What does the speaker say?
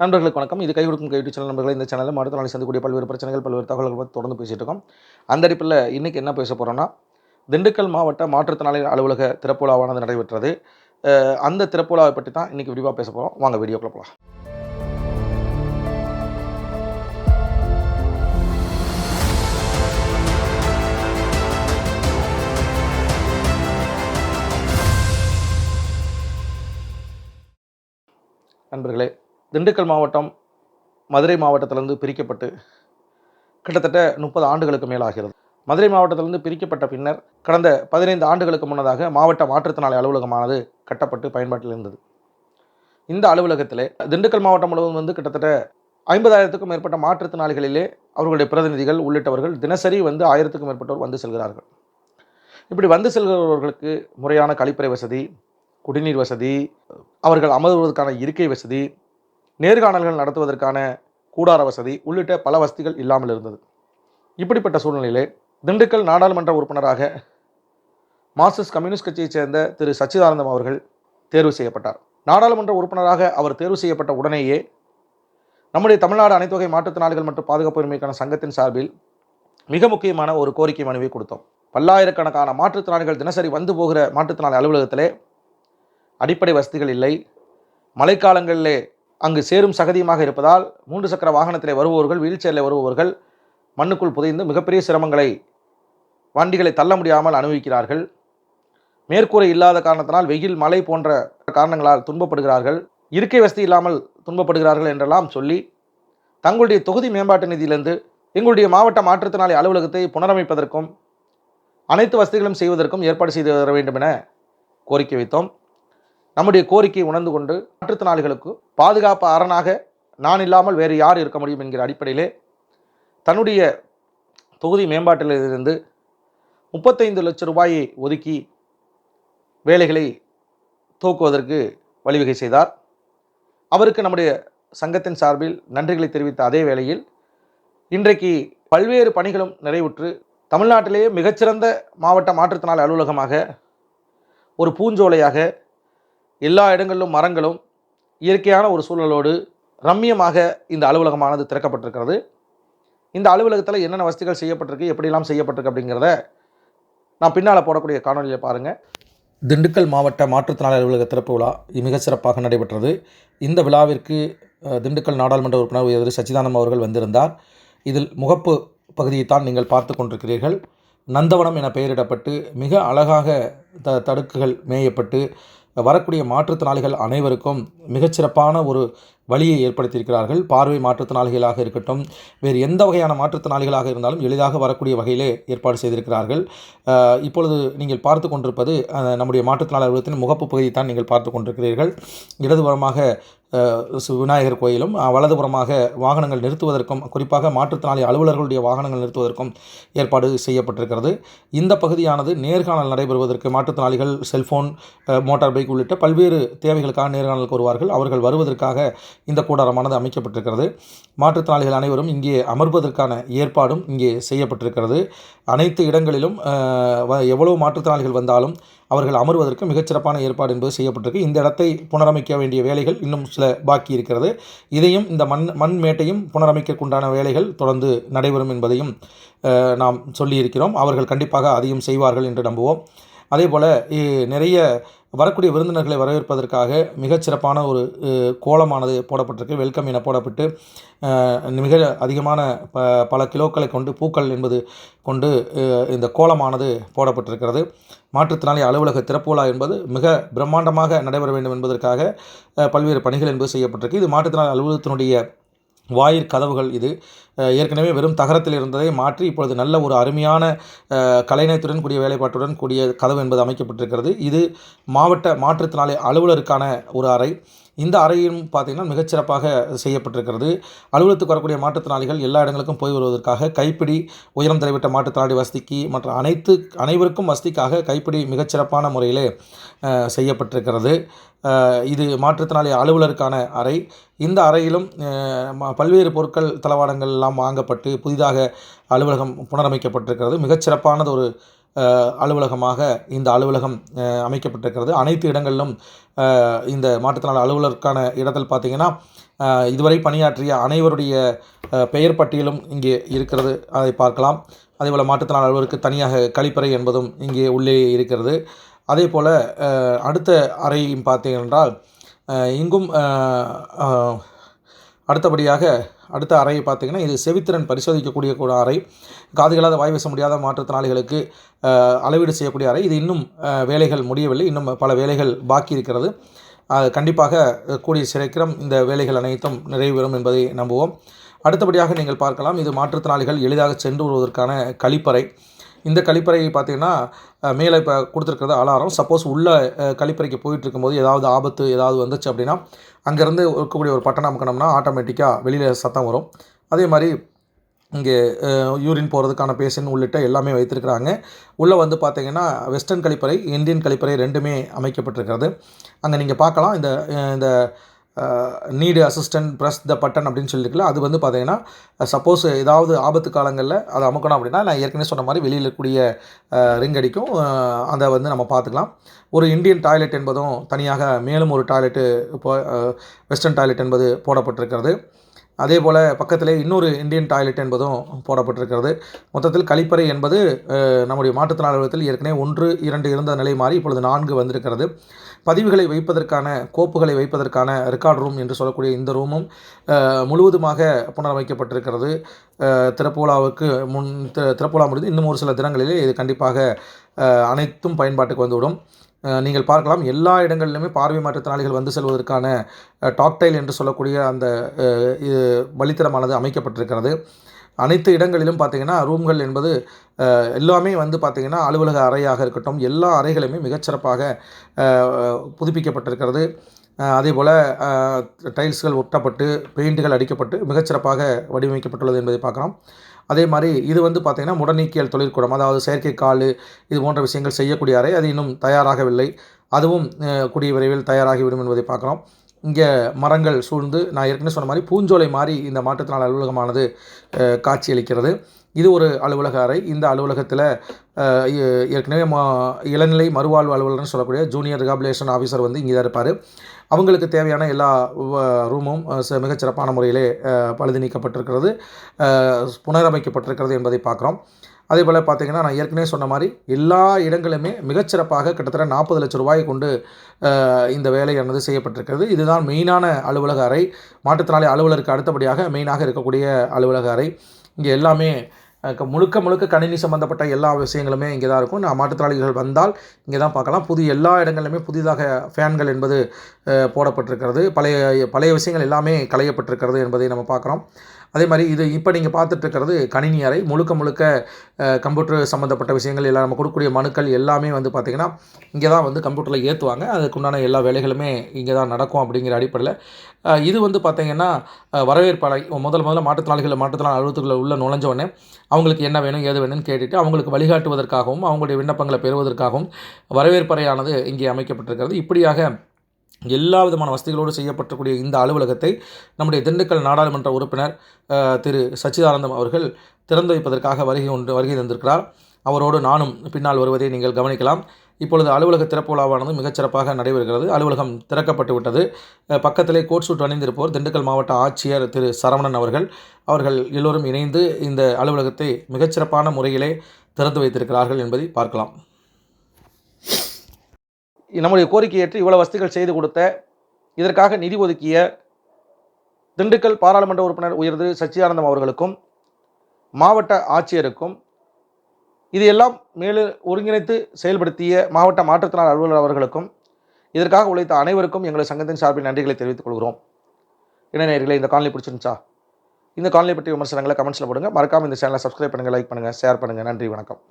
நண்பர்களுக்கு வணக்கம். இது கை கொடுக்கும் யூடியூப் சேனல் நண்பர்களே. இந்த சேனலில் மாற்றுத்திறனாளி சந்திக்கக்கூடிய பல்வேறு பிரச்சனைகள், பல்வேறு தகவல்கள் பத்தி தொடர்ந்து பேசிட்டு இருக்கோம். அந்த அடிப்படையில் இன்னைக்கு என்ன பேச போறோம்னா, திண்டுக்கல் மாவட்ட மாற்றுத்திறனாளி அலுவலக திறப்பு விழாவானது நடைபெற்றது. அந்த திறப்பு விழாவை பற்றி தான் இன்னைக்கு விரிவா பேச போறோம். வாங்க வீடியோக்குள்ள போலாம். நண்பர்களே, திண்டுக்கல் மாவட்டம் மதுரை மாவட்டத்திலிருந்து பிரிக்கப்பட்டு கிட்டத்தட்ட 30 ஆண்டுகளுக்கு மேலாகிறது. மதுரை மாவட்டத்திலிருந்து பிரிக்கப்பட்ட பின்னர் கடந்த 15 ஆண்டுகளுக்கு முன்னதாக மாவட்ட மாற்றுத்திறனாளி அலுவலகமானது கட்டப்பட்டு பயன்பாட்டில் இருந்தது. இந்த அலுவலகத்திலே திண்டுக்கல் மாவட்டம் முழுவதும் கிட்டத்தட்ட 50,000க்கும் மேற்பட்ட மாற்றுத்திறனாளிகளிலே அவர்களுடைய பிரதிநிதிகள் உள்ளிட்டவர்கள் தினசரி 1000க்கும் மேற்பட்டோர் வந்து செல்கிறார்கள். இப்படி வந்து செல்கிறவர்களுக்கு முறையான கழிப்பறை வசதி, குடிநீர் வசதி, அவர்கள் அமர்வதற்கான இருக்கை வசதி, நேர்காணல்கள் நடத்துவதற்கான கூடார வசதி உள்ளிட்ட பல வசதிகள் இல்லாமல் இருந்தது. இப்படிப்பட்ட சூழ்நிலையிலே திண்டுக்கல் நாடாளுமன்ற உறுப்பினராக மார்க்சிஸ்ட் கம்யூனிஸ்ட் கட்சியைச் சேர்ந்த திரு சச்சிதானந்தம் அவர்கள் தேர்வு செய்யப்பட்டார். நாடாளுமன்ற உறுப்பினராக அவர் தேர்வு செய்யப்பட்ட உடனேயே நம்முடைய தமிழ்நாடு அனைத்து வகை மாற்றுத்திறனாளிகள் மற்றும் பாதுகாப்பு உரிமைக்கான சங்கத்தின் சார்பில் மிக முக்கியமான ஒரு கோரிக்கை மனுவை கொடுத்தோம். பல்லாயிரக்கணக்கான மாற்றுத்திறனாளிகள் தினசரி வந்து போகிற மாற்றுத்திறனாளி அலுவலகத்திலே அடிப்படை வசதிகள் இல்லை. மழைக்காலங்களிலே அங்கு சேரும் சகதியுமாக இருப்பதால் 3 சக்கர வாகனத்திலே வருபவர்கள், வீல் சேரில் வருபவர்கள் மண்ணுக்குள் புதைந்து மிகப்பெரிய சிரமங்களை, வண்டிகளை தள்ள முடியாமல் அனுபவிக்கிறார்கள். மேற்கூரை இல்லாத காரணத்தினால் வெயில், மழை போன்ற காரணங்களால் துன்பப்படுகிறார்கள். இருக்கை வசதி இல்லாமல் துன்பப்படுகிறார்கள் என்றெல்லாம் சொல்லி தங்களுடைய தொகுதி மேம்பாட்டு நிதியிலிருந்து எங்களுடைய மாவட்ட மாற்றுத்திறனாளி அலுவலகத்தை புனரமைப்பதற்கும் அனைத்து வசதிகளும் செய்வதற்கும் ஏற்பாடு செய்து தர வேண்டும் என கோரிக்கை வைத்தோம். நம்முடைய கோரிக்கையை உணர்ந்து கொண்டு மாற்றுத்திறனாளிகளுக்கு பாதுகாப்பு அரணாக நான் இல்லாமல் வேறு யார் இருக்க முடியும் என்கிற அடிப்படையிலே தன்னுடைய தொகுதி மேம்பாட்டிலிருந்து 35 லட்சம் ரூபாயை ஒதுக்கி வேலைகளை துவக்குவதற்கு வழிவகை செய்தார். அவருக்கு நம்முடைய சங்கத்தின் சார்பில் நன்றிகளை தெரிவித்த அதே வேளையில் இன்றைக்கு பல்வேறு பணிகளும் நிறைவுற்று தமிழ்நாட்டிலேயே மிகச்சிறந்த மாவட்ட மாற்றுத்திறனாளி அலுவலகமாக, ஒரு பூஞ்சோலையாக, எல்லா இடங்களிலும் மரங்களும், இயற்கையான ஒரு சூழலோடு ரம்மியமாக இந்த அலுவலகமானது திறக்கப்பட்டிருக்கிறது. இந்த அலுவலகத்தில் என்னென்ன வசதிகள் செய்யப்பட்டிருக்கு, எப்படியெல்லாம் செய்யப்பட்டிருக்கு அப்படிங்கிறத நான் பின்னால் போடக்கூடிய காணொலியில் பாருங்கள். திண்டுக்கல் மாவட்ட மாற்றுத்திறனாளி அலுவலக திறப்பு விழா மிக சிறப்பாக நடைபெற்றது. இந்த விழாவிற்கு திண்டுக்கல் நாடாளுமன்ற உறுப்பினர் திரு சச்சிதானந்தம் அவர்கள் வந்திருந்தார். இதில் முகப்பு பகுதியைத்தான் நீங்கள் பார்த்து கொண்டிருக்கிறீர்கள். நந்தவனம் என பெயரிடப்பட்டு மிக அழகாக தடுக்குகள் மேயப்பட்டு வரக்கூடிய மாற்றுத்திறனாளிகள் அனைவருக்கும் மிகச்சிறப்பான ஒரு வழியை ஏற்படுத்தியிருக்கிறார்கள். பார்வை மாற்றுத்திறனாளிகளாக இருக்கட்டும், வேறு எந்த வகையான மாற்றுத்திறனாளிகளாக இருந்தாலும் எளிதாக வரக்கூடிய வகையிலே ஏற்பாடு செய்திருக்கிறார்கள். இப்பொழுது நீங்கள் பார்த்து கொண்டிருப்பது நம்முடைய மாற்றுத்திறனாளி அலுவலகத்தின் முகப்பு பகுதியை தான் நீங்கள் பார்த்து கொண்டிருக்கிறீர்கள். இடதுபுறமாக விநாயகர் கோயிலும், வலதுபுறமாக வாகனங்கள் நிறுத்துவதற்கும், குறிப்பாக மாற்றுத்திறனாளி அலுவலர்களுடைய வாகனங்கள் நிறுத்துவதற்கும் ஏற்பாடு செய்யப்பட்டிருக்கிறது. இந்த பகுதியானது நேர்காணல் நடைபெறுவதற்கு மாற்றுத்திறனாளிகள் செல்போன், மோட்டார் பைக் உள்ளிட்ட பல்வேறு தேவைகளுக்காக நேர்காணலுக்கு வருவார்கள். அவர்கள் வருவதற்காக இந்த கூடாரமானது அமைக்கப்பட்டிருக்கிறது. மாற்றுத்திறனாளிகள் அனைவரும் இங்கே அமர்வதற்கான ஏற்பாடும் இங்கே செய்யப்பட்டிருக்கிறது. அனைத்து இடங்களிலும் எவ்வளவு மாற்றுத்திறனாளிகள் வந்தாலும் அவர்கள் அமர்வதற்கு மிகச்சிறப்பான ஏற்பாடு என்பது செய்யப்பட்டிருக்கு. இந்த இடத்தை புனரமைக்க வேண்டிய வேலைகள் இன்னும் சில பாக்கி இருக்கிறது. இதையும் இந்த மண் மேட்டையும் புனரமைக்கக்குண்டான வேலைகள் தொடர்ந்து நடைபெறும் என்பதையும் நாம் சொல்லியிருக்கிறோம். அவர்கள் கண்டிப்பாக அதையும் செய்வார்கள் என்று நம்புவோம். அதேபோல் நிறைய வரக்கூடிய விருந்தினர்களை வரவேற்பதற்காக மிகச்சிறப்பான ஒரு கோலமானது போடப்பட்டிருக்கு. வெல்கம் என போடப்பட்டு மிக அதிகமான பல கிலோக்களை கொண்டு, பூக்கள் என்பது கொண்டு இந்த கோலமானது போடப்பட்டிருக்கிறது. மாற்றுத்திறனாளி அலுவலக திறப்பு விழா என்பது மிக பிரம்மாண்டமாக நடைபெற வேண்டும் என்பதற்காக பல்வேறு பணிகள் என்பது செய்யப்பட்டிருக்கு. இது மாற்றுத்திறனாளி அலுவலகத்தினுடைய வாயிற்கதவுகள். இது ஏற்கனவே வெறும் தகரத்தில் இருந்ததை மாற்றி இப்பொழுது நல்ல ஒரு அருமையான கலைநயத்துடன் கூடிய வேலைப்பாட்டுடன் கூடிய கதவு என்பது அமைக்கப்பட்டிருக்கிறது. இது மாவட்ட மாற்றுத்திறனாளி அலுவலருக்கான ஒரு அறை. இந்த அறையும் பார்த்திங்கன்னா மிகச்சிறப்பாக செய்யப்பட்டிருக்கிறது. அலுவலகத்துக்கு வரக்கூடிய மாற்றுத்திறனாளிகள் எல்லா இடங்களுக்கும் போய் வருவதற்காக கைப்பிடி, உயரம் தடைவிட்ட மாற்றுத்திறனாளி வசதிக்கு மற்ற அனைவருக்கும் வசதிக்காக கைப்பிடி மிகச்சிறப்பான முறையிலே செய்யப்பட்டிருக்கிறது. இது மாற்றுத்திறனாளி அலுவலருக்கான அறை. இந்த அறையிலும் பல்வேறு பொருட்கள், தளவாடங்கள் எல்லாம் வாங்கப்பட்டு புதிதாக அலுவலகம் புனரமைக்கப்பட்டிருக்கிறது. மிகச்சிறப்பானது ஒரு அலுவலகமாக இந்த அலுவலகம் அமைக்கப்பட்டிருக்கிறது. அனைத்து இடங்களிலும் இந்த மாற்றுத்திறனாளி அலுவலருக்கான இடத்தில் பார்த்திங்கன்னா இதுவரை பணியாற்றிய அனைவருடைய பெயர் பட்டியலும் இங்கே இருக்கிறது, அதை பார்க்கலாம். அதேபோல் மாற்றுத்திறனாளி அலுவலருக்கு தனியாக கழிப்பறை என்பதும் இங்கே உள்ளே இருக்கிறது. அதே போல் அடுத்த அறையும் பார்த்தீர்கள் என்றால் இங்கும் அடுத்தபடியாக அடுத்த அறையை பார்த்திங்கன்னா இது செவித்திறன் பரிசோதிக்கக்கூடிய கூட அறை, காதுகளாத வாய் பேச முடியாத மாற்றுத்திறனாளிகளுக்கு அளவீடு செய்யக்கூடிய அறை. இது இன்னும் வேலைகள் முடியவில்லை, இன்னும் பல வேலைகள் பாக்கி இருக்கிறது. கண்டிப்பாக கூடிய சீக்கிரம் இந்த வேலைகள் அனைத்தும் நிறைவேறும் என்பதை நம்புவோம். அடுத்தபடியாக நீங்கள் பார்க்கலாம், இது மாற்றுத்திறனாளிகள் எளிதாக சென்று வருவதற்கான கழிப்பறை. இந்த கழிப்பறையை பார்த்திங்கன்னா மேலே இப்போ கொடுத்துருக்கிறது அலாரம். சப்போஸ் உள்ள கழிப்பறைக்கு போயிட்டு இருக்கும்போது ஏதாவது ஆபத்து ஏதாவது வந்துச்சு அப்படின்னா அங்கேருந்து இருக்கக்கூடிய ஒரு பட்டன் அமுக்கணும்னா ஆட்டோமேட்டிக்காக வெளியில் சத்தம் வரும். அதே மாதிரி இங்கே யூரின் போகிறதுக்கான பேஷன் உள்ளிட்ட எல்லாமே வைத்திருக்கிறாங்க. உள்ளே வந்து பார்த்திங்கன்னா வெஸ்டர்ன் கழிப்பறை, இந்தியன் கழிப்பறை ரெண்டுமே அமைக்கப்பட்டிருக்கிறது. அங்கே நீங்கள் பார்க்கலாம் இந்த இந்த need assistant press the button அப்படின்னு சொல்லியிருக்கல, அது வந்து பார்த்திங்கன்னா சப்போஸ் ஏதாவது ஆபத்து காலங்களில் அதை அமுக்கணும் அப்படின்னா நான் ஏற்கனவே சொன்ன மாதிரி வெளியில் இருக்கக்கூடிய ரிங் அடிக்கும், அதை வந்து நம்ம பார்த்துக்கலாம். ஒரு இந்தியன் டாய்லெட் என்பதும் தனியாக மேலும் ஒரு டாய்லெட்டு இப்போ வெஸ்டர்ன் டாய்லெட் என்பது போடப்பட்டிருக்கிறது. அதே போல் பக்கத்திலே இன்னொரு இந்தியன் டாய்லெட் என்பதும் போடப்பட்டிருக்கிறது. மொத்தத்தில் கழிப்பறை என்பது நம்முடைய மாற்றுத்திறனாளி அலுவலகத்தில் ஏற்கனவே 1, 2 இருந்த நிலை மாறி இப்பொழுது 4 வந்திருக்கிறது. பதிவுகளை வைப்பதற்கான, கோப்புகளை வைப்பதற்கான ரெக்கார்ட் ரூம் என்று சொல்லக்கூடிய இந்த ரூமும் முழுவதுமாக புனரமைக்கப்பட்டிருக்கிறது. திறப்புலாவுக்கு திறப்புலா முடிந்து இன்னும் ஒரு சில தினங்களிலே இது கண்டிப்பாக அனைத்தும் பயன்பாட்டுக்கு வந்துவிடும். நீங்கள் பார்க்கலாம், எல்லா இடங்களிலுமே பார்வை மாற்றுத்திறனாளிகள் வந்து செல்வதற்கான டாக்டைல் என்று சொல்லக்கூடிய அந்த வழித்தடமானது அமைக்கப்பட்டிருக்கிறது. அனைத்து இடங்களிலும் பார்த்திங்கன்னா ரூம்கள் என்பது எல்லாமே வந்து பார்த்திங்கன்னா அலுவலக அறையாக இருக்கட்டும், எல்லா அறைகளுமே மிகச்சிறப்பாக புதுப்பிக்கப்பட்டிருக்கிறது. அதேபோல் டைல்ஸ்கள் ஒட்டப்பட்டு பெயிண்ட்டுகள் அடிக்கப்பட்டு மிகச்சிறப்பாக வடிவமைக்கப்பட்டுள்ளது என்பதை பார்க்கலாம். அதே மாதிரி இது வந்து பார்த்திங்கன்னா முடநீக்கியல் தொழிற்கூடம், அதாவது செயற்கை கால் இது போன்ற விஷயங்கள் செய்யக்கூடிய அறை, அது இன்னும் தயாராகவில்லை. அதுவும் கூடிய விரைவில் தயாராகிவிடும் என்பதை பார்க்குறோம். இங்கே மரங்கள் சூழ்ந்து நான் ஏற்கனவே சொன்ன மாதிரி பூஞ்சோலை மாதிரி இந்த மாற்றுத்திறனாளி அலுவலகமானது காட்சியளிக்கிறது. இது ஒரு அலுவலக அறை. இந்த அலுவலகத்தில் ஏற்கனவே இளநிலை மறுவாழ்வு அலுவலர்னு சொல்லக்கூடிய ஜூனியர் ரிஹாபிலேஷன் ஆஃபீஸர் வந்து இங்கே தான் இருப்பார். அவங்களுக்கு தேவையான எல்லா ரூமும் மிகச்சிறப்பான முறையிலே பழுது நீக்கப்பட்டிருக்கிறது, புனரமைக்கப்பட்டிருக்கிறது என்பதை பார்க்குறோம். அதே போல் பார்த்திங்கன்னா நான் ஏற்கனவே சொன்ன மாதிரி எல்லா இடங்களுமே மிகச்சிறப்பாக கிட்டத்தட்ட 40 லட்சம் ரூபாய் கொண்டு இந்த வேலையானது செய்யப்பட்டிருக்கிறது. இதுதான் மெயினான அலுவலக அறை. மாற்றுத்திறனாளி அலுவலருக்கு அடுத்தபடியாக மெயினாக இருக்கக்கூடிய அலுவலக அறை. இங்கே எல்லாமே முழுக்க கணினி சம்மந்தப்பட்ட எல்லா விஷயங்களுமே இங்கே தான் இருக்கும். மாற்றுத்திறனாளிகள் வந்தால் இங்கே தான் பார்க்கலாம். எல்லா இடங்களிலுமே புதிதாக ஃபேன்கள் என்பது போடப்பட்டிருக்கிறது. பழைய விஷயங்கள் எல்லாமே களையப்பட்டிருக்கிறது என்பதை நம்ம பார்க்குறோம். அதே மாதிரி இது இப்போ நீங்கள் பார்த்துட்ருக்கிறது கணினி அறை. முழுக்க கம்ப்யூட்டர் சம்மந்தப்பட்ட விஷயங்கள் எல்லாம் நம்ம கொடுக்கக்கூடிய மனுக்கள் எல்லாமே வந்து பார்த்திங்கன்னா இங்கே தான் வந்து கம்ப்யூட்டரில் ஏற்றுவாங்க. அதுக்குண்டான எல்லா வேலைகளுமே இங்கே தான் நடக்கும் அப்படிங்கிற அடிப்படையில் இது வந்து பார்த்திங்கன்னா வரவேற்பலை முதல்ல மாற்றுத்திறனாளி அலுவலகத்துக்குள்ள உள்ள நுழைஞ்சோடனே அவங்களுக்கு என்ன வேணும் ஏது வேணும்னு கேட்டுட்டு அவங்களுக்கு வழிகாட்டுவதற்காகவும் அவங்களுடைய விண்ணப்பங்களை பெறுவதற்காகவும் வரவேற்பறையானது இங்கே அமைக்கப்பட்டிருக்கிறது. இப்படியாக எல்லா விதமான வசதிகளோடு செய்யப்பட்டக்கூடிய இந்த அலுவலகத்தை நம்முடைய திண்டுக்கல் நாடாளுமன்ற உறுப்பினர் திரு சச்சிதானந்தம் அவர்கள் திறந்து வைப்பதற்காக வருகை தந்திருக்கிறார். அவரோடு நானும் பின்னால் வருவதை நீங்கள் கவனிக்கலாம். இப்பொழுது அலுவலக திறப்பு விழாவானது மிகச்சிறப்பாக நடைபெறுகிறது. அலுவலகம் திறக்கப்பட்டு விட்டது. பக்கத்திலே கோட் சூட் அணிந்திருப்பவர் திண்டுக்கல் மாவட்ட ஆட்சியர் திரு சரவணன் அவர்கள் எல்லோரும் இணைந்து இந்த அலுவலகத்தை மிகச்சிறப்பான முறையிலே திறந்து வைத்திருக்கிறார்கள் என்பதை பார்க்கலாம். நம்முடைய கோரிக்கை ஏற்று இவ்வளவு வசதிகள் செய்து கொடுத்த, இதற்காக நிதி ஒதுக்கிய திண்டுக்கல் பாராளுமன்ற உறுப்பினர் உயர் திரு சச்சிதானந்தம் அவர்களுக்கும் மாவட்ட ஆட்சியருக்கும் இது எல்லாம் மேலும் ஒருங்கிணைத்து செயல்படுத்திய மாவட்ட மாற்றுத்திறனாளி அலுவலர் அவர்களுக்கும் இதற்காக உழைத்த அனைவருக்கும் எங்கள் சங்கத்தின் சார்பில் நன்றிகளை தெரிவித்துக் கொள்கிறோம். என்ன நேயர்களே, இந்த காணொலி பிடிச்சிருந்துச்சா? இந்த காணொலி பற்றி விமர்சனங்களை கமெண்ட்ஸில் போடுங்க. மறக்காமல் இந்த சேனலை சப்ஸ்கிரைப் பண்ணுங்கள், லைக் பண்ணுங்கள், ஷேர் பண்ணுங்கள். நன்றி, வணக்கம்.